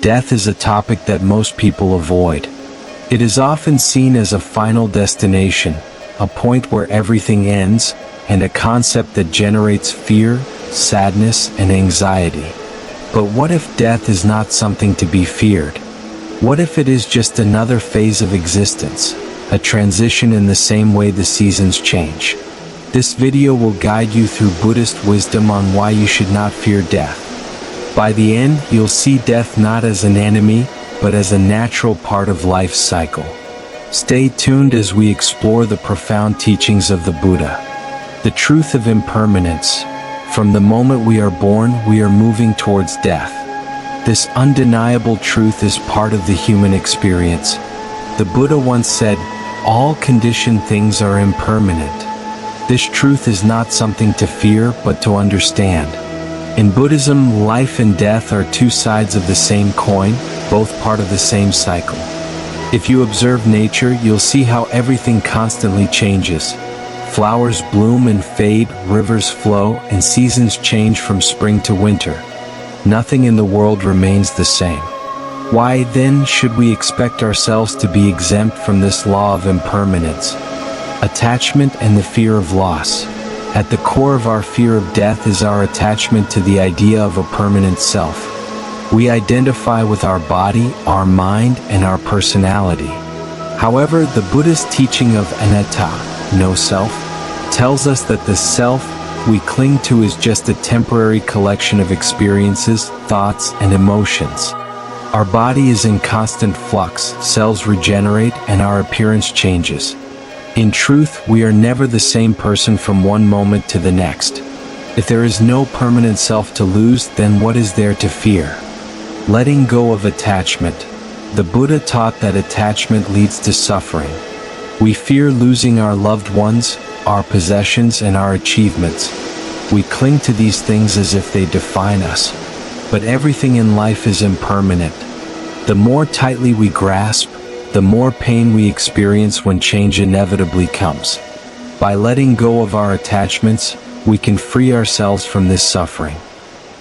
death is a topic that most people avoid. It is often seen as a final destination, a point where everything ends, and a concept that generates fear, sadness, and anxiety. But what if death is not something to be feared? What if it is just another phase of existence, a transition in the same way the seasons change? This video will guide you through Buddhist wisdom on why you should not fear death. By the end, you'll see death not as an enemy, but as a natural part of life's cycle. Stay tuned as we explore the profound teachings of the Buddha. The truth of impermanence. From the moment we are born, we are moving towards death. This undeniable truth is part of the human experience. The Buddha once said, "All conditioned things are impermanent." This truth is not something to fear, but to understand. In Buddhism, life and death are two sides of the same coin, both part of the same cycle. If you observe nature, you'll see how everything constantly changes. Flowers bloom and fade, rivers flow, and seasons change from spring to winter. Nothing in the world remains the same. Why, then, should we expect ourselves to be exempt from this law of impermanence? Attachment and the fear of loss. At the core of our fear of death is our attachment to the idea of a permanent self. We identify with our body, our mind, and our personality. However, the Buddhist teaching of anatta, no self, tells us that the self we cling to is just a temporary collection of experiences, thoughts, and emotions. Our body is in constant flux, cells regenerate, and our appearance changes. In truth, we are never the same person from one moment to the next. If there is no permanent self to lose, then what is there to fear? Letting go of attachment. The Buddha taught that attachment leads to suffering. We fear losing our loved ones, our possessions, and our achievements. We cling to these things as if they define us. But everything in life is impermanent. The more tightly we grasp, the more pain we experience when change inevitably comes. By letting go of our attachments, we can free ourselves from this suffering.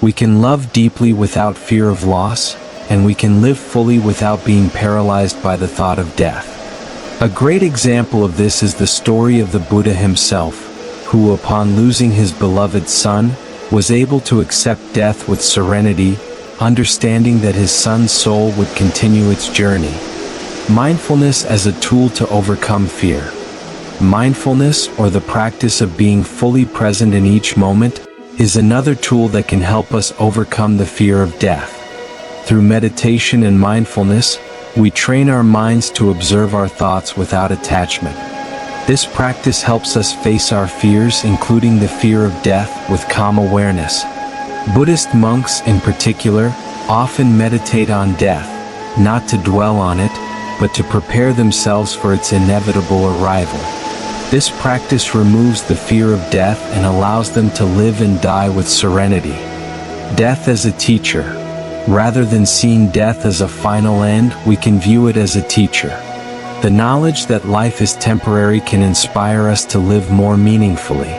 We can love deeply without fear of loss, and we can live fully without being paralyzed by the thought of death. A great example of this is the story of the Buddha himself, who, upon losing his beloved son, was able to accept death with serenity, understanding that his son's soul would continue its journey. Mindfulness as a tool to overcome fear. Mindfulness, or the practice of being fully present in each moment, is another tool that can help us overcome the fear of death. Through meditation and mindfulness, we train our minds to observe our thoughts without attachment. This practice helps us face our fears, including the fear of death, with calm awareness. Buddhist monks, in particular, often meditate on death, not to dwell on it, but to prepare themselves for its inevitable arrival. This practice removes the fear of death and allows them to live and die with serenity. Death as a teacher. Rather than seeing death as a final end, we can view it as a teacher. The knowledge that life is temporary can inspire us to live more meaningfully.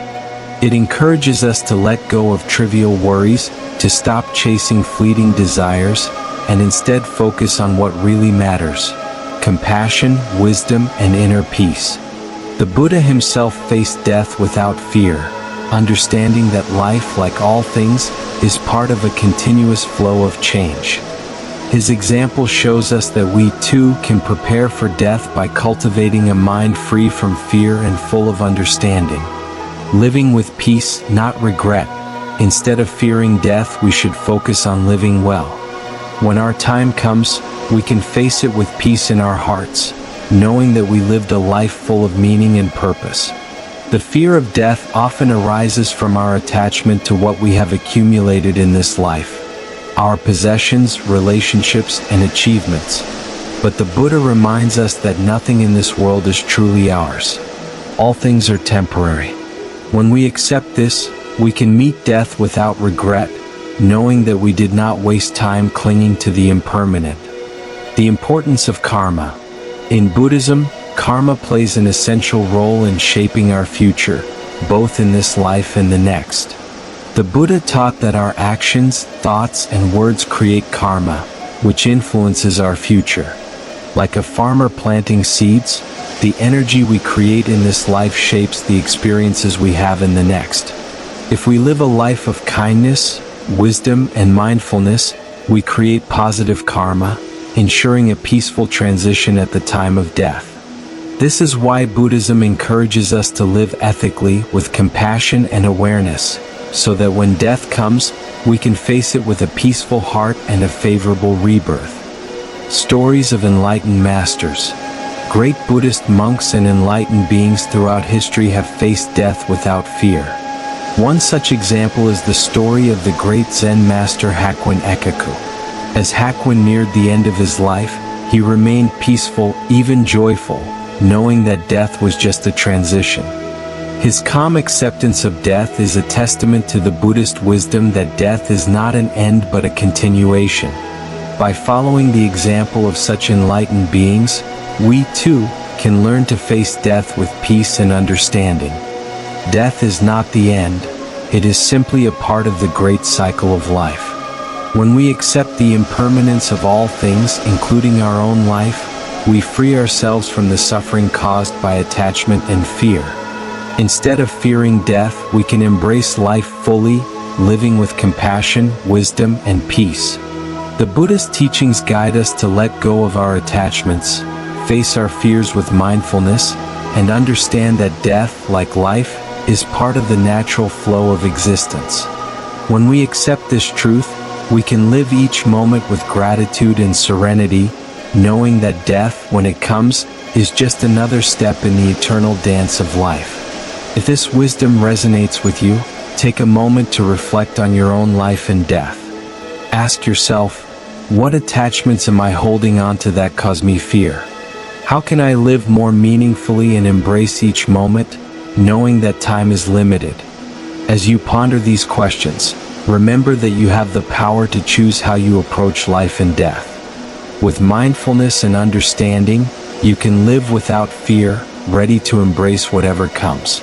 It encourages us to let go of trivial worries, to stop chasing fleeting desires, and instead focus on what really matters: compassion, wisdom, and inner peace. The Buddha himself faced death without fear, understanding that life, like all things, is part of a continuous flow of change. His example shows us that we too can prepare for death by cultivating a mind free from fear and full of understanding. Living with peace, not regret. Instead of fearing death, we should focus on living well. When our time comes, we can face it with peace in our hearts, knowing that we lived a life full of meaning and purpose. The fear of death often arises from our attachment to what we have accumulated in this life: our possessions, relationships, and achievements. But the Buddha reminds us that nothing in this world is truly ours. All things are temporary. When we accept this, we can meet death without regret, knowing that we did not waste time clinging to the impermanent. The importance of karma. In Buddhism, karma plays an essential role in shaping our future, both in this life and the next. The Buddha taught that our actions, thoughts, and words create karma, which influences our future. Like a farmer planting seeds, the energy we create in this life shapes the experiences we have in the next. If we live a life of kindness, wisdom, and mindfulness, we create positive karma, ensuring a peaceful transition at the time of death. This is why Buddhism encourages us to live ethically with compassion and awareness, so that when death comes, we can face it with a peaceful heart and a favorable rebirth. Stories of enlightened masters. Great Buddhist monks and enlightened beings throughout history have faced death without fear. One such example is the story of the great Zen master Hakuin Ekaku. As Hakuin neared the end of his life, he remained peaceful, even joyful, knowing that death was just a transition. His calm acceptance of death is a testament to the Buddhist wisdom that death is not an end but a continuation. By following the example of such enlightened beings, we too can learn to face death with peace and understanding. Death is not the end, it is simply a part of the great cycle of life. When we accept the impermanence of all things, including our own life, we free ourselves from the suffering caused by attachment and fear. Instead of fearing death, we can embrace life fully, living with compassion, wisdom, and peace. The Buddhist teachings guide us to let go of our attachments, face our fears with mindfulness, and understand that death, like life, is part of the natural flow of existence. When we accept this truth, we can live each moment with gratitude and serenity, knowing that death, when it comes, is just another step in the eternal dance of life. If this wisdom resonates with you, take a moment to reflect on your own life and death. Ask yourself, what attachments am I holding on to that cause me fear? How can I live more meaningfully and embrace each moment, knowing that time is limited? As you ponder these questions, remember that you have the power to choose how you approach life and death. With mindfulness and understanding, you can live without fear, ready to embrace whatever comes.